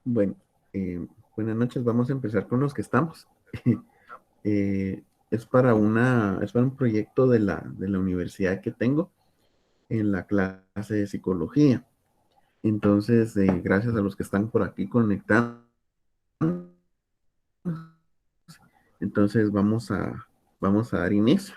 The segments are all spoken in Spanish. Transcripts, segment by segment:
Bueno, buenas noches. Vamos a empezar con los que estamos. Es para un proyecto de la universidad que tengo en la clase de psicología. Entonces, gracias a los que están por aquí conectados. Entonces, vamos a dar inicio.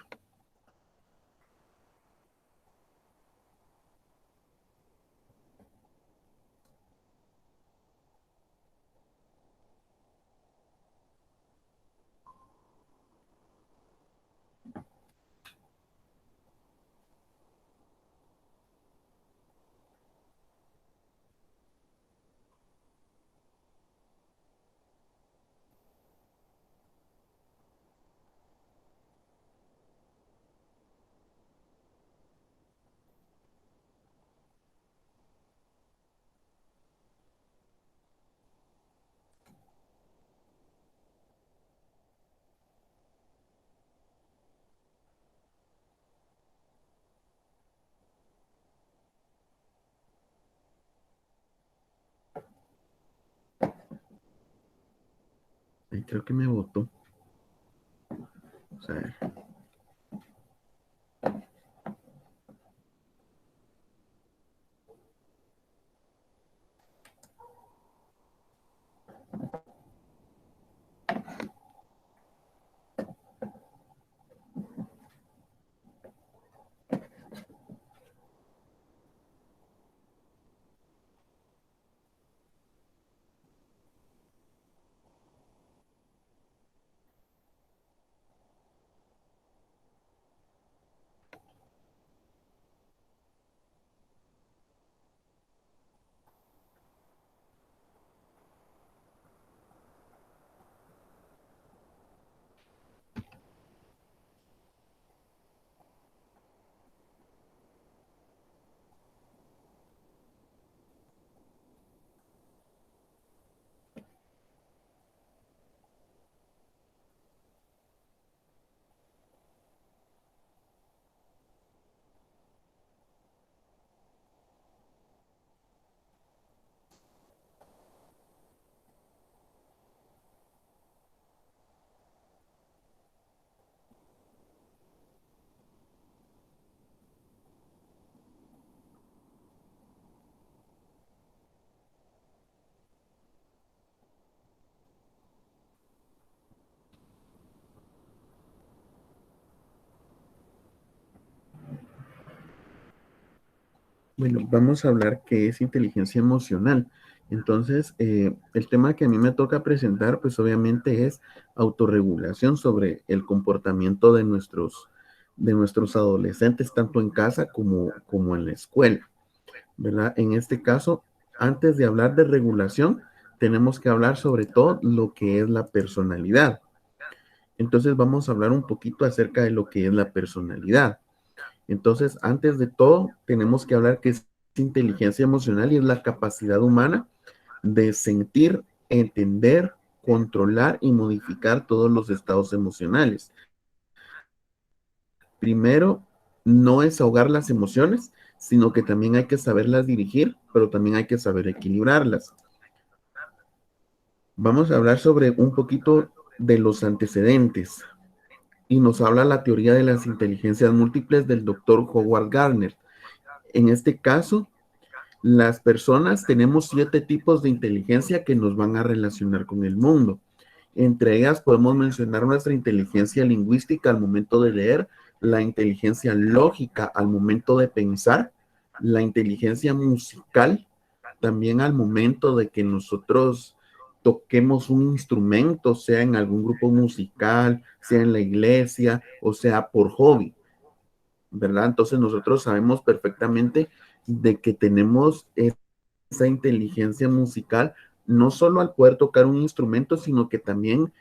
Creo que me votó. O sea, bueno, vamos a hablar qué es inteligencia emocional. Entonces, el tema que a mí me toca presentar, pues obviamente es autorregulación sobre el comportamiento de nuestros adolescentes, tanto en casa como en la escuela, ¿verdad? En este caso, antes de hablar de regulación, tenemos que hablar sobre todo lo que es la personalidad. Entonces, vamos a hablar un poquito acerca de lo que es la personalidad. Entonces, antes de todo, tenemos que hablar que es inteligencia emocional y es la capacidad humana de sentir, entender, controlar y modificar todos los estados emocionales. Primero, no es ahogar las emociones, sino que también hay que saberlas dirigir, pero también hay que saber equilibrarlas. Vamos a hablar sobre un poquito de los antecedentes y nos habla la teoría de las inteligencias múltiples del doctor Howard Gardner. En este caso, las personas tenemos 7 tipos de inteligencia que nos van a relacionar con el mundo. Entre ellas podemos mencionar nuestra inteligencia lingüística al momento de leer, la inteligencia lógica al momento de pensar, la inteligencia musical también al momento de que nosotros toquemos un instrumento, sea en algún grupo musical, sea en la iglesia o sea por hobby, ¿verdad? Entonces nosotros sabemos perfectamente de que tenemos esa inteligencia musical, no solo al poder tocar un instrumento, sino que también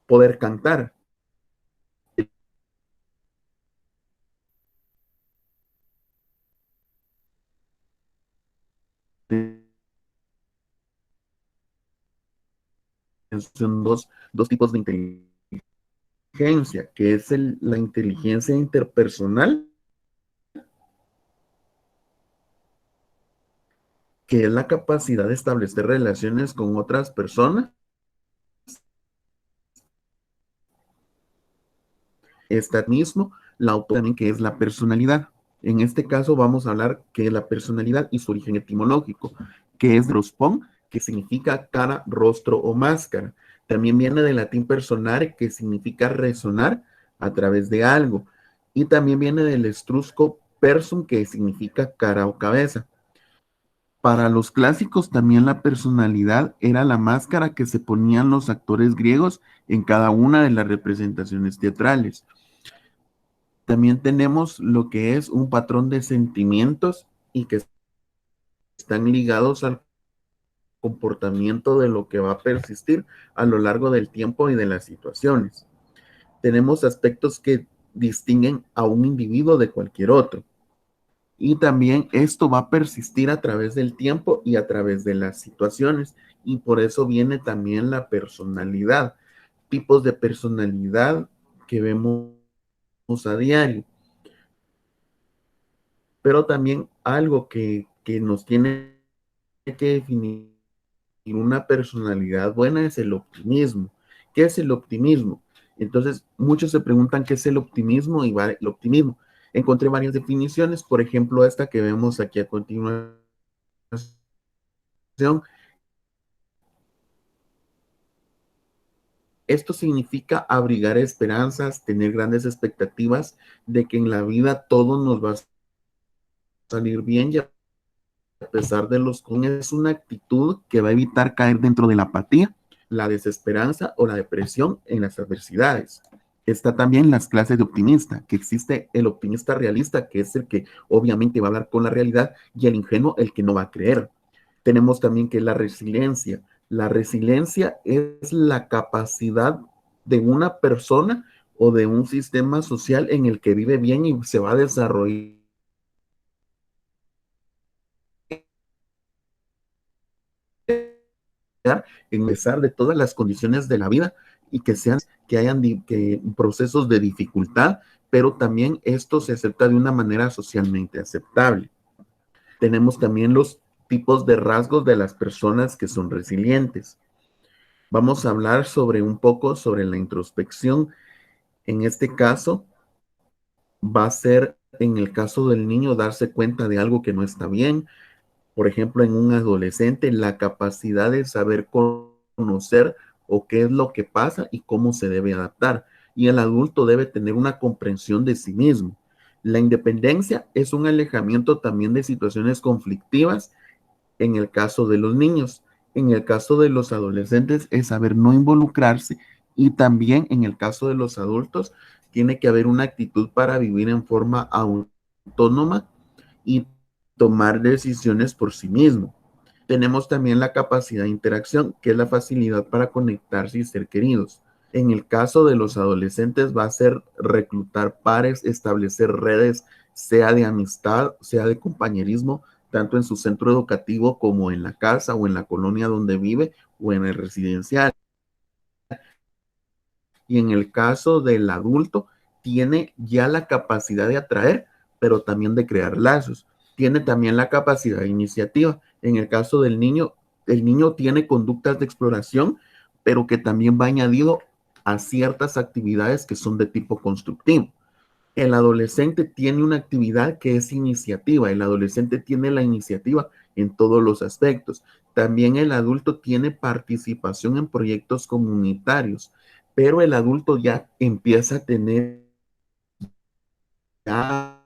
poder cantar. Son dos tipos de inteligencia, que es la inteligencia interpersonal que es la capacidad de establecer relaciones con otras personas. Esta mismo, la autonomía, que es la personalidad. En este caso vamos a hablar que la personalidad y su origen etimológico, que es rospón, que significa cara, rostro o máscara. También viene del latín personare, que significa resonar a través de algo. Y también viene del etrusco persum, que significa cara o cabeza. Para los clásicos también la personalidad era la máscara que se ponían los actores griegos en cada una de las representaciones teatrales. También tenemos lo que es un patrón de sentimientos y que están ligados al comportamiento de lo que va a persistir a lo largo del tiempo y de las situaciones. Tenemos aspectos que distinguen a un individuo de cualquier otro. Y también esto va a persistir a través del tiempo y a través de las situaciones. Y por eso viene también la personalidad, tipos de personalidad que vemos a diario. Pero también algo que nos tiene que definir una personalidad buena es el optimismo. ¿Qué es el optimismo? Entonces, muchos se preguntan qué es el optimismo y va el optimismo. Encontré varias definiciones, por ejemplo, esta que vemos aquí a continuación. Esto significa abrigar esperanzas, tener grandes expectativas de que en la vida todo nos va a salir bien y a pesar de los con es una actitud que va a evitar caer dentro de la apatía, la desesperanza o la depresión en las adversidades. Está también las clases de optimista, que existe el optimista realista, que es el que obviamente va a hablar con la realidad, y el ingenuo, el que no va a creer. Tenemos también que la resiliencia. La resiliencia es la capacidad de una persona o de un sistema social en el que vive bien y se va a desarrollar en pesar de todas las condiciones de la vida y que sean que hayan que procesos de dificultad, pero también esto se acepta de una manera socialmente aceptable. Tenemos también los tipos de rasgos de las personas que son resilientes. Vamos a hablar sobre un poco sobre la introspección. En este caso, va a ser en el caso del niño darse cuenta de algo que no está bien. Por ejemplo, en un adolescente, la capacidad de saber conocer o qué es lo que pasa y cómo se debe adaptar. Y el adulto debe tener una comprensión de sí mismo. La independencia es un alejamiento también de situaciones conflictivas en el caso de los niños. En el caso de los adolescentes es saber no involucrarse y también en el caso de los adultos tiene que haber una actitud para vivir en forma autónoma y tomar decisiones por sí mismo. Tenemos también la capacidad de interacción, que es la facilidad para conectarse y ser queridos. En el caso de los adolescentes va a ser reclutar pares, establecer redes, sea de amistad, sea de compañerismo, tanto en su centro educativo como en la casa o en la colonia donde vive o en el residencial. Y en el caso del adulto, tiene ya la capacidad de atraer, pero también de crear lazos. Tiene también la capacidad de iniciativa. En el caso del niño, el niño tiene conductas de exploración, pero que también va añadido a ciertas actividades que son de tipo constructivo. El adolescente tiene una actividad que es iniciativa. El adolescente tiene la iniciativa en todos los aspectos. También el adulto tiene participación en proyectos comunitarios, pero el adulto ya empieza a tener ya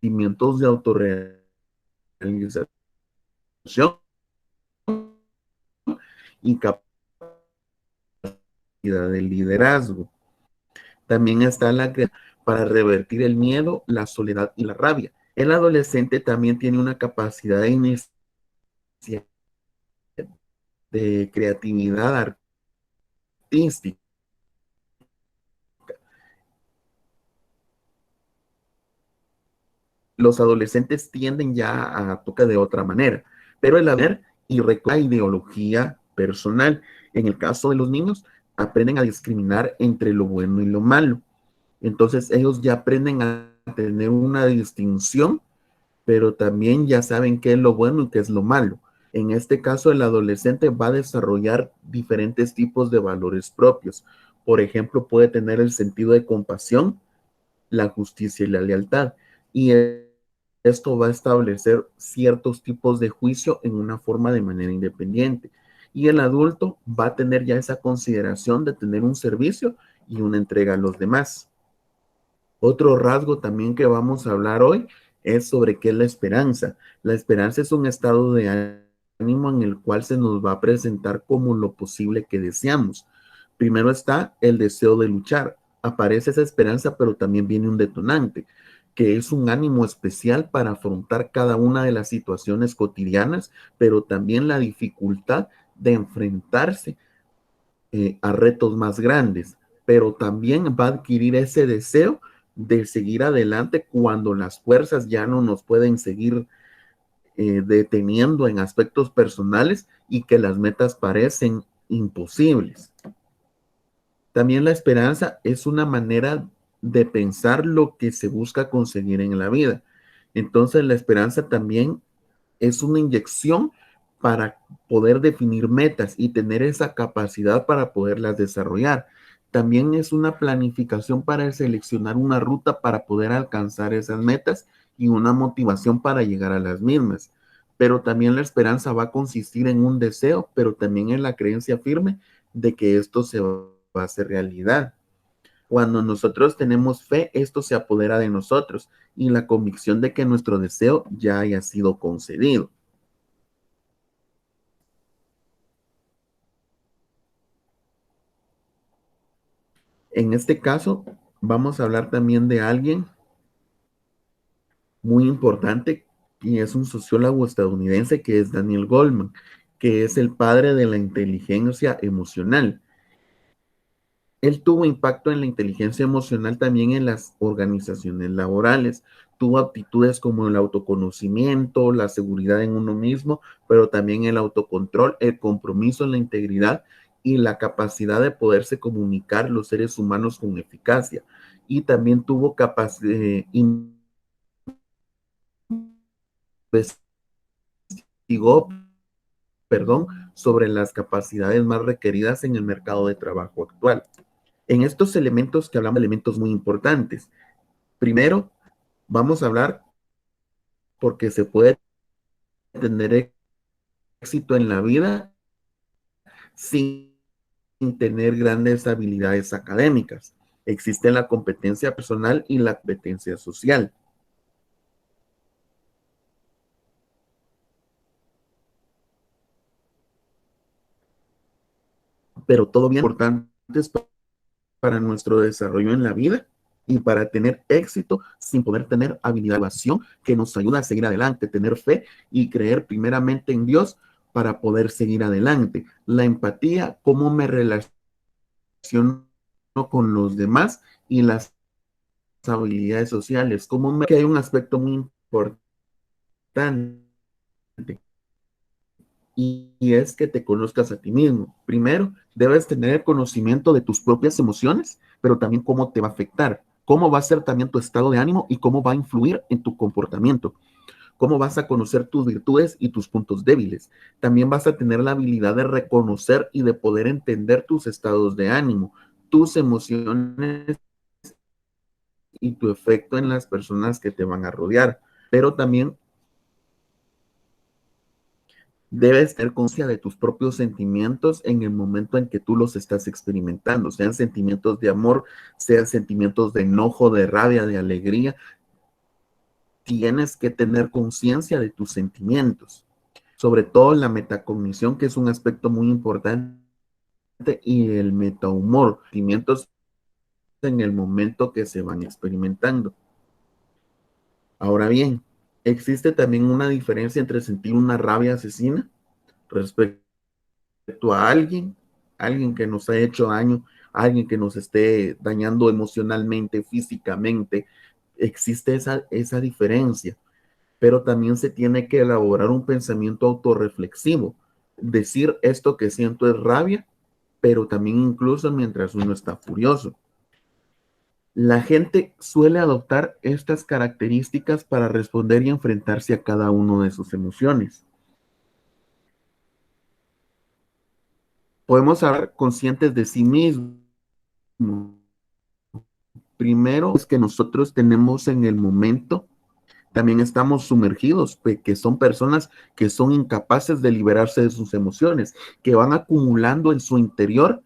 sentimientos de autorrealización y capacidad de liderazgo. También está la que para revertir el miedo, la soledad y la rabia. El adolescente también tiene una capacidad de iniciativa, de creatividad artística. Los adolescentes tienden ya a tocar de otra manera, pero el haber y la ideología personal. En el caso de los niños, aprenden a discriminar entre lo bueno y lo malo. Entonces ellos ya aprenden a tener una distinción pero también ya saben qué es lo bueno y qué es lo malo. En este caso, el adolescente va a desarrollar diferentes tipos de valores propios. Por ejemplo, puede tener el sentido de compasión, la justicia y la lealtad. Y esto va a establecer ciertos tipos de juicio en una forma de manera independiente. Y el adulto va a tener ya esa consideración de tener un servicio y una entrega a los demás. Otro rasgo también que vamos a hablar hoy es sobre qué es la esperanza. La esperanza es un estado de ánimo en el cual se nos va a presentar como lo posible que deseamos. Primero está el deseo de luchar. Aparece esa esperanza, pero también viene un detonante, que es un ánimo especial para afrontar cada una de las situaciones cotidianas, pero también la dificultad de enfrentarse a retos más grandes, pero también va a adquirir ese deseo de seguir adelante cuando las fuerzas ya no nos pueden seguir deteniendo en aspectos personales y que las metas parecen imposibles. También la esperanza es una manera de pensar lo que se busca conseguir en la vida. Entonces la esperanza también es una inyección para poder definir metas y tener esa capacidad para poderlas desarrollar. También es una planificación para seleccionar una ruta para poder alcanzar esas metas y una motivación para llegar a las mismas. Pero también la esperanza va a consistir en un deseo, pero también en la creencia firme de que esto se va a hacer realidad. Cuando nosotros tenemos fe, esto se apodera de nosotros y la convicción de que nuestro deseo ya haya sido concedido. En este caso, vamos a hablar también de alguien muy importante y es un sociólogo estadounidense que es Daniel Goleman, que es el padre de la inteligencia emocional. Él tuvo impacto en la inteligencia emocional también en las organizaciones laborales. Tuvo aptitudes como el autoconocimiento, la seguridad en uno mismo, pero también el autocontrol, el compromiso, la integridad y la capacidad de poderse comunicar los seres humanos con eficacia. Y también tuvo capacidad, investigó, perdón, sobre las capacidades más requeridas en el mercado de trabajo actual. En estos elementos que hablamos, elementos muy importantes. Primero, vamos a hablar porque se puede tener éxito en la vida sin tener grandes habilidades académicas. Existe la competencia personal y la competencia social. Pero todo bien importante es para nuestro desarrollo en la vida y para tener éxito sin poder tener habilidad de acción que nos ayuda a seguir adelante, tener fe y creer primeramente en Dios para poder seguir adelante. La empatía, cómo me relaciono con los demás y las habilidades sociales, cómo me... que hay un aspecto muy importante y es que te conozcas a ti mismo. Primero, debes tener el conocimiento de tus propias emociones, pero también cómo te va a afectar, cómo va a ser también tu estado de ánimo y cómo va a influir en tu comportamiento, cómo vas a conocer tus virtudes y tus puntos débiles. También vas a tener la habilidad de reconocer y de poder entender tus estados de ánimo, tus emociones y tu efecto en las personas que te van a rodear. Pero también debes tener conciencia de tus propios sentimientos en el momento en que tú los estás experimentando, sean sentimientos de amor, sean sentimientos de enojo, de rabia, de alegría. Tienes que tener conciencia de tus sentimientos, sobre todo la metacognición, que es un aspecto muy importante, y el metahumor, sentimientos en el momento que se van experimentando. Ahora bien, existe también una diferencia entre sentir una rabia asesina respecto a alguien que nos ha hecho daño, alguien que nos esté dañando emocionalmente, físicamente. Existe esa diferencia, pero también se tiene que elaborar un pensamiento autorreflexivo. Decir esto que siento es rabia, pero también incluso mientras uno está furioso. La gente suele adoptar estas características para responder y enfrentarse a cada una de sus emociones. Podemos ser conscientes de sí mismos. Primero es que nosotros tenemos en el momento, también estamos sumergidos, que son personas que son incapaces de liberarse de sus emociones, que van acumulando en su interior,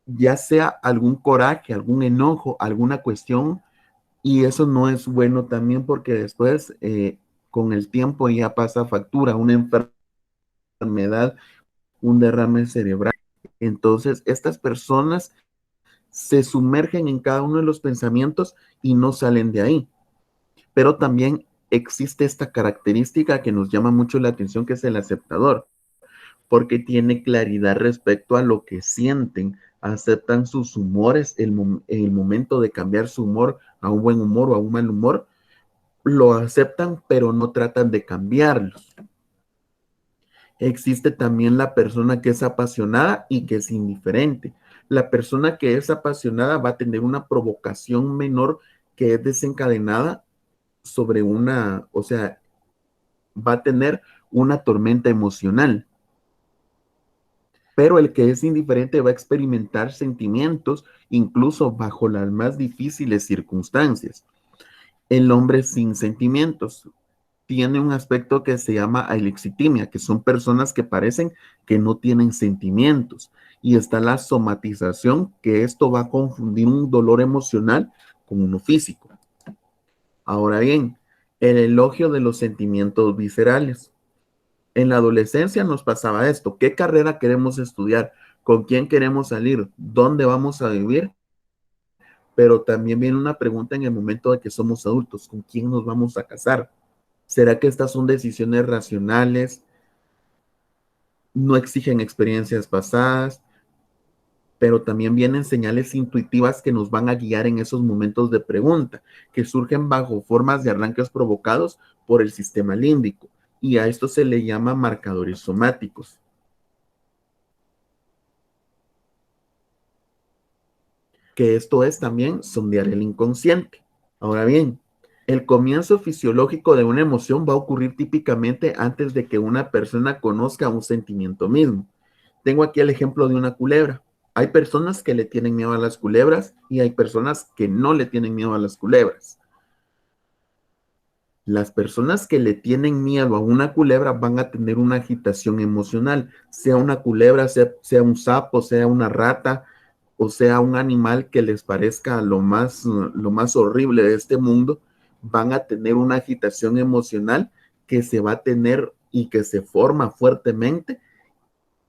ya sea algún coraje, algún enojo, alguna cuestión, y eso no es bueno también porque después, con el tiempo, ya pasa factura, una enfermedad, un derrame cerebral. Entonces, estas personas se sumergen en cada uno de los pensamientos y no salen de ahí. Pero también existe esta característica que nos llama mucho la atención, que es el aceptador, porque tiene claridad respecto a lo que sienten, aceptan sus humores, el momento de cambiar su humor a un buen humor o a un mal humor, lo aceptan, pero no tratan de cambiarlos. Existe también la persona que es apasionada y que es indiferente. La persona que es apasionada va a tener una provocación menor que es desencadenada sobre una, o sea, va a tener una tormenta emocional. Pero el que es indiferente va a experimentar sentimientos incluso bajo las más difíciles circunstancias. El hombre sin sentimientos tiene un aspecto que se llama alexitimia, que son personas que parecen que no tienen sentimientos. Y está la somatización, que esto va a confundir un dolor emocional con uno físico. Ahora bien, el elogio de los sentimientos viscerales. En la adolescencia nos pasaba esto: ¿qué carrera queremos estudiar? ¿Con quién queremos salir? ¿Dónde vamos a vivir? Pero también viene una pregunta en el momento de que somos adultos: ¿con quién nos vamos a casar? ¿Será que estas son decisiones racionales? No exigen experiencias pasadas, pero también vienen señales intuitivas que nos van a guiar en esos momentos de pregunta, que surgen bajo formas de arranques provocados por el sistema límbico, y a esto se le llama marcadores somáticos, que esto es también sondear el inconsciente. Ahora bien, el comienzo fisiológico de una emoción va a ocurrir típicamente antes de que una persona conozca un sentimiento mismo. Tengo aquí el ejemplo de una culebra. Hay personas que le tienen miedo a las culebras y hay personas que no le tienen miedo a las culebras. Las personas que le tienen miedo a una culebra van a tener una agitación emocional, sea una culebra, sea un sapo, sea una rata, o sea un animal que les parezca lo más horrible de este mundo. Van a tener una agitación emocional que se va a tener y que se forma fuertemente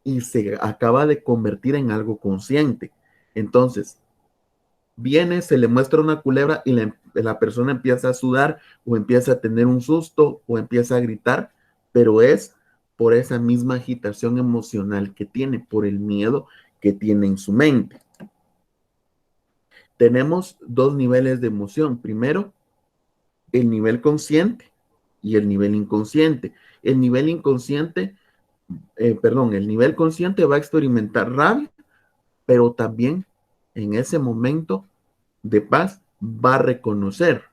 y se acaba de convertir en algo consciente. Entonces, viene, se le muestra una culebra y la persona empieza a sudar o empieza a tener un susto o empieza a gritar, pero es por esa misma agitación emocional que tiene, por el miedo que tiene en su mente. Tenemos dos niveles de emoción. Primero, el nivel consciente y el nivel inconsciente. El nivel inconsciente, el nivel consciente va a experimentar rabia, pero también en ese momento de paz va a reconocer,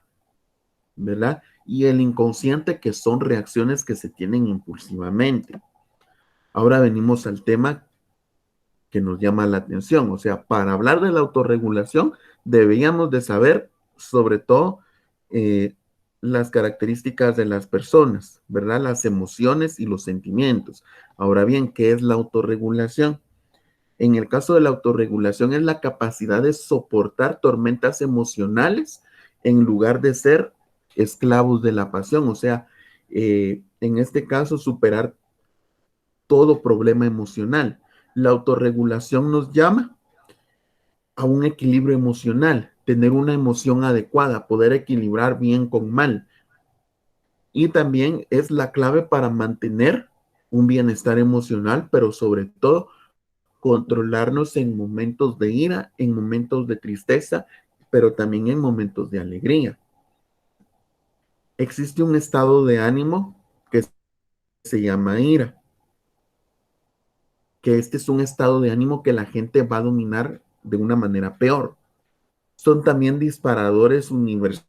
¿verdad? Y el inconsciente, que son reacciones que se tienen impulsivamente. Ahora venimos al tema que nos llama la atención. O sea, para hablar de la autorregulación, deberíamos de saber sobre todo eh, las características de las personas, ¿verdad? Las emociones y los sentimientos. Ahora bien, ¿qué es la autorregulación? En el caso de la autorregulación es la capacidad de soportar tormentas emocionales en lugar de ser esclavos de la pasión. O sea, en este caso, superar todo problema emocional. La autorregulación nos llama a un equilibrio emocional, tener una emoción adecuada, poder equilibrar bien con mal. Y también es la clave para mantener un bienestar emocional, pero sobre todo controlarnos en momentos de ira, en momentos de tristeza, pero también en momentos de alegría. Existe un estado de ánimo que se llama ira, que este es un estado de ánimo que la gente va a dominar de una manera peor. Son también disparadores universales.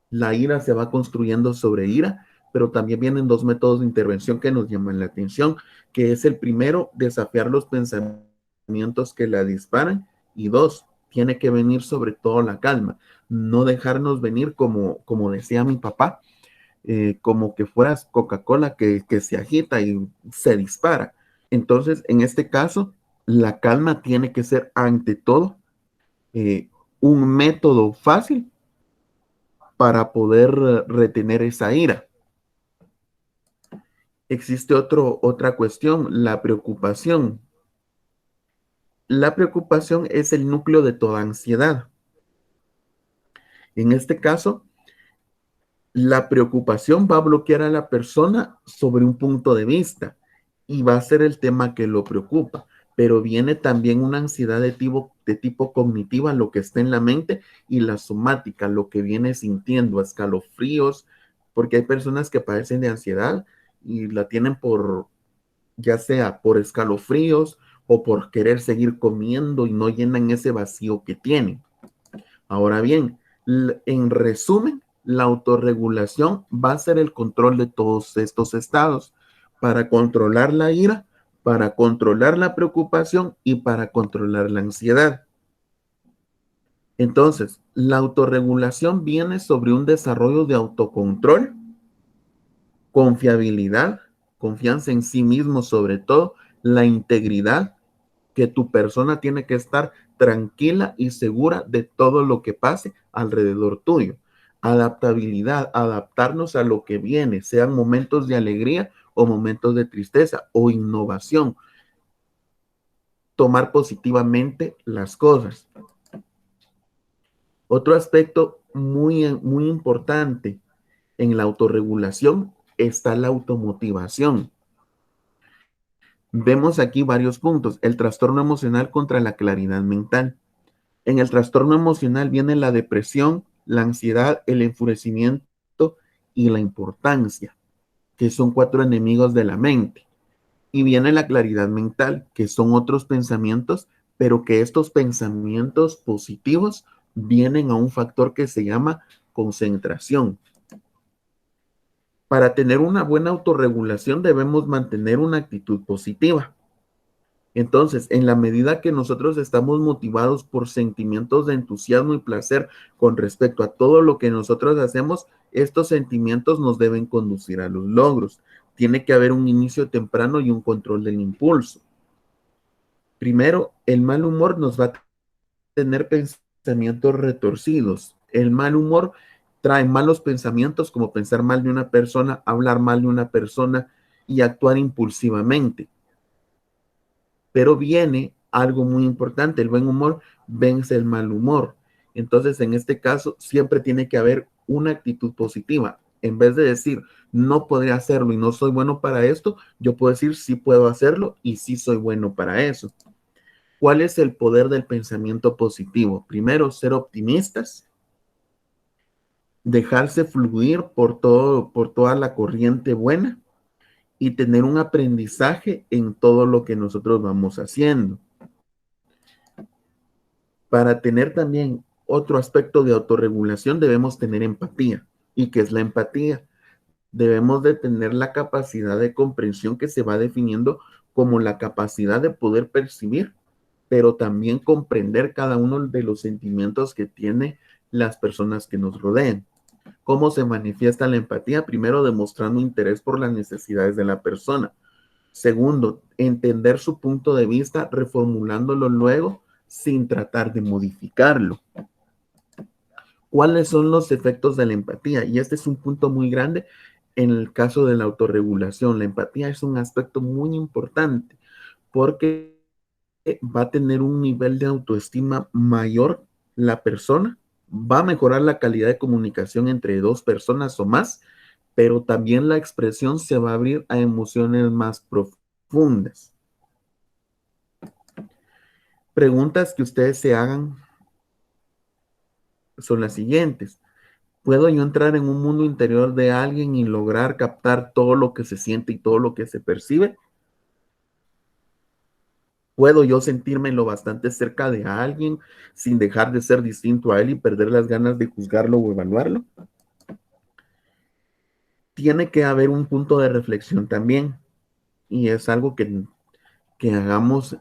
La ira se va construyendo sobre ira, pero también vienen dos métodos de intervención que nos llaman la atención, que es el primero, desafiar los pensamientos que la disparan, y dos, tiene que venir sobre todo la calma, no dejarnos venir como decía mi papá, como que fueras Coca-Cola que se agita y se dispara. Entonces, en este caso, la calma tiene que ser ante todo eh, un método fácil para poder retener esa ira. Existe otra cuestión, la preocupación. La preocupación es el núcleo de toda ansiedad. En este caso, la preocupación va a bloquear a la persona sobre un punto de vista y va a ser el tema que lo preocupa, pero viene también una ansiedad de tipo cognitiva, lo que está en la mente, y la somática, lo que viene sintiendo, escalofríos, porque hay personas que padecen de ansiedad y la tienen por, ya sea por escalofríos o por querer seguir comiendo y no llenan ese vacío que tienen. Ahora bien, en resumen, la autorregulación va a ser el control de todos estos estados para controlar la ira, para controlar la preocupación y para controlar la ansiedad. Entonces, la autorregulación viene sobre un desarrollo de autocontrol, confiabilidad, confianza en sí mismo sobre todo, la integridad, que tu persona tiene que estar tranquila y segura de todo lo que pase alrededor tuyo. Adaptabilidad, adaptarnos a lo que viene, sean momentos de alegría o momentos de tristeza o innovación. Tomar positivamente las cosas. Otro aspecto muy importante en la autorregulación está la automotivación. Vemos aquí varios puntos. El trastorno emocional contra la claridad mental. En el trastorno emocional viene la depresión, la ansiedad, el enfurecimiento y la importancia, que son cuatro enemigos de la mente. Y viene la claridad mental, que son otros pensamientos, pero que estos pensamientos positivos vienen a un factor que se llama concentración. Para tener una buena autorregulación debemos mantener una actitud positiva. Entonces, en la medida que nosotros estamos motivados por sentimientos de entusiasmo y placer con respecto a todo lo que nosotros hacemos, estos sentimientos nos deben conducir a los logros. Tiene que haber un inicio temprano y un control del impulso. Primero, el mal humor nos va a tener pensamientos retorcidos. El mal humor trae malos pensamientos como pensar mal de una persona, hablar mal de una persona y actuar impulsivamente. Pero viene algo muy importante, el buen humor vence el mal humor. Entonces, en este caso, siempre tiene que haber una actitud positiva. En vez de decir, no podré hacerlo y no soy bueno para esto, yo puedo decir, sí puedo hacerlo y sí soy bueno para eso. ¿Cuál es el poder del pensamiento positivo? Primero, ser optimistas, dejarse fluir por toda la corriente buena y tener un aprendizaje en todo lo que nosotros vamos haciendo. Para tener también otro aspecto de autorregulación debemos tener empatía. ¿Y qué es la empatía? Debemos de tener la capacidad de comprensión que se va definiendo como la capacidad de poder percibir, pero también comprender cada uno de los sentimientos que tienen las personas que nos rodean. ¿Cómo se manifiesta la empatía? Primero, demostrando interés por las necesidades de la persona. Segundo, entender su punto de vista, reformulándolo luego sin tratar de modificarlo. ¿Cuáles son los efectos de la empatía? Y este es un punto muy grande en el caso de la autorregulación. La empatía es un aspecto muy importante porque va a tener un nivel de autoestima mayor la persona, va a mejorar la calidad de comunicación entre dos personas o más, pero también la expresión se va a abrir a emociones más profundas. Preguntas que ustedes se hagan son las siguientes. ¿Puedo yo entrar en un mundo interior de alguien y lograr captar todo lo que se siente y todo lo que se percibe? ¿Puedo yo sentirme lo bastante cerca de alguien sin dejar de ser distinto a él y perder las ganas de juzgarlo o evaluarlo? Tiene que haber un punto de reflexión también, y es algo que hagamos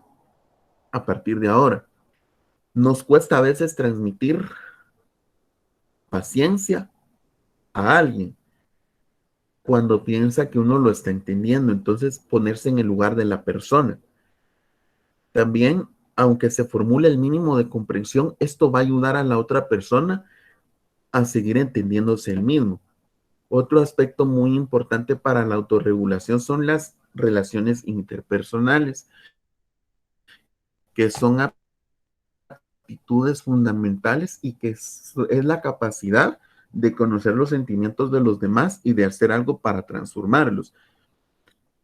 a partir de ahora. Nos cuesta a veces transmitir paciencia a alguien cuando piensa que uno lo está entendiendo, entonces ponerse en el lugar de la persona. También, aunque se formule el mínimo de comprensión, esto va a ayudar a la otra persona a seguir entendiéndose el mismo. Otro aspecto muy importante para la autorregulación son las relaciones interpersonales, que son actitudes fundamentales y que es la capacidad de conocer los sentimientos de los demás y de hacer algo para transformarlos.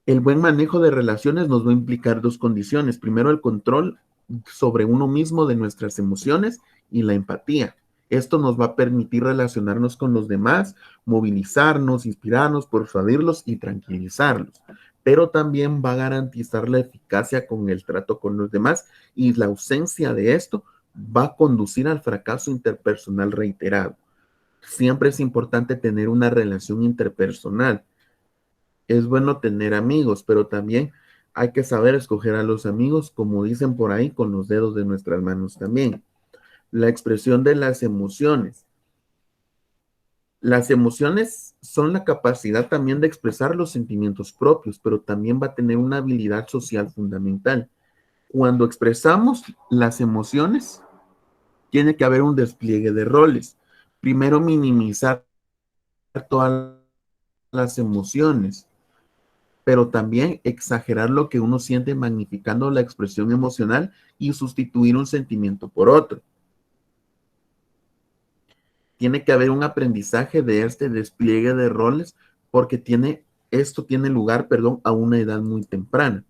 El buen manejo de relaciones nos va a implicar dos condiciones. Primero, el control sobre uno mismo de nuestras emociones y la empatía. Esto nos va a permitir relacionarnos con los demás, movilizarnos, inspirarnos, persuadirlos y tranquilizarlos. Pero también va a garantizar la eficacia con el trato con los demás, y la ausencia de esto va a conducir al fracaso interpersonal reiterado. Siempre es importante tener una relación interpersonal. Es bueno tener amigos, pero también hay que saber escoger a los amigos, como dicen por ahí, con los dedos de nuestras manos también. La expresión de las emociones. Las emociones son la capacidad también de expresar los sentimientos propios, pero también va a tener una habilidad social fundamental. Cuando expresamos las emociones, tiene que haber un despliegue de roles. Primero, minimizar todas las emociones, pero también exagerar lo que uno siente magnificando la expresión emocional y sustituir un sentimiento por otro. Tiene que haber un aprendizaje de este despliegue de roles porque esto tiene lugar, perdón, a una edad muy temprana.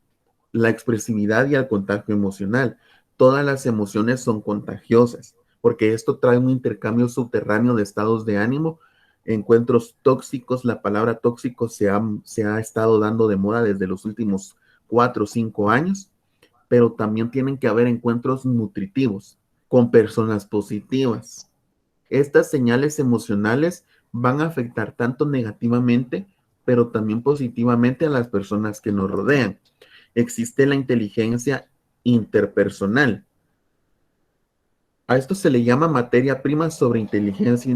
La expresividad y el contagio emocional. Todas las emociones son contagiosas porque esto trae un intercambio subterráneo de estados de ánimo, encuentros tóxicos. La palabra tóxico se ha estado dando de moda desde los últimos 4 o 5 años, pero también tienen que haber encuentros nutritivos con personas positivas. Estas señales emocionales van a afectar tanto negativamente, pero también positivamente a las personas que nos rodean. Existe la inteligencia interpersonal. A esto se le llama materia prima sobre inteligencia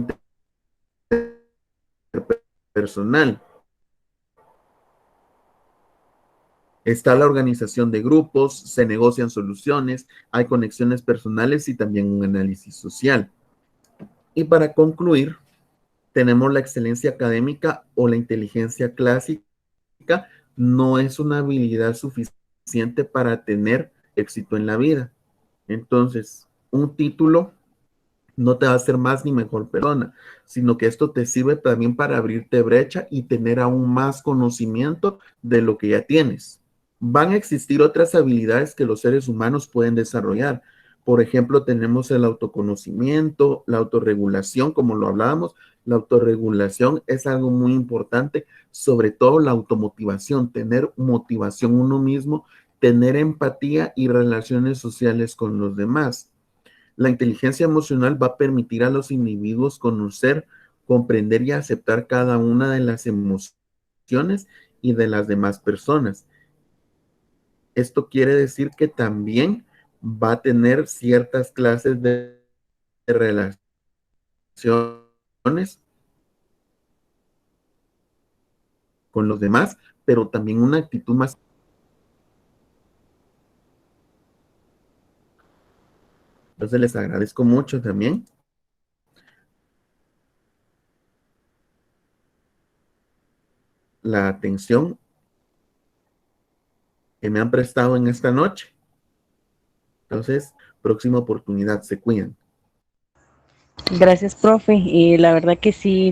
interpersonal. Está la organización de grupos, se negocian soluciones, hay conexiones personales y también un análisis social. Y para concluir, tenemos la excelencia académica o la inteligencia clásica. No es una habilidad suficiente para tener éxito en la vida. Entonces, un título no te va a hacer más ni mejor persona, sino que esto te sirve también para abrirte brecha y tener aún más conocimiento de lo que ya tienes. Van a existir otras habilidades que los seres humanos pueden desarrollar. Por ejemplo, tenemos el autoconocimiento, la autorregulación, como lo hablábamos. La autorregulación es algo muy importante, sobre todo la automotivación, tener motivación uno mismo, tener empatía y relaciones sociales con los demás. La inteligencia emocional va a permitir a los individuos conocer, comprender y aceptar cada una de las emociones y de las demás personas. Esto quiere decir que también va a tener ciertas clases de relaciones con los demás, pero también una actitud más. Entonces les agradezco mucho también la atención que me han prestado en esta noche. Entonces, próxima oportunidad, se cuidan. Gracias, profe. Y la verdad que sí,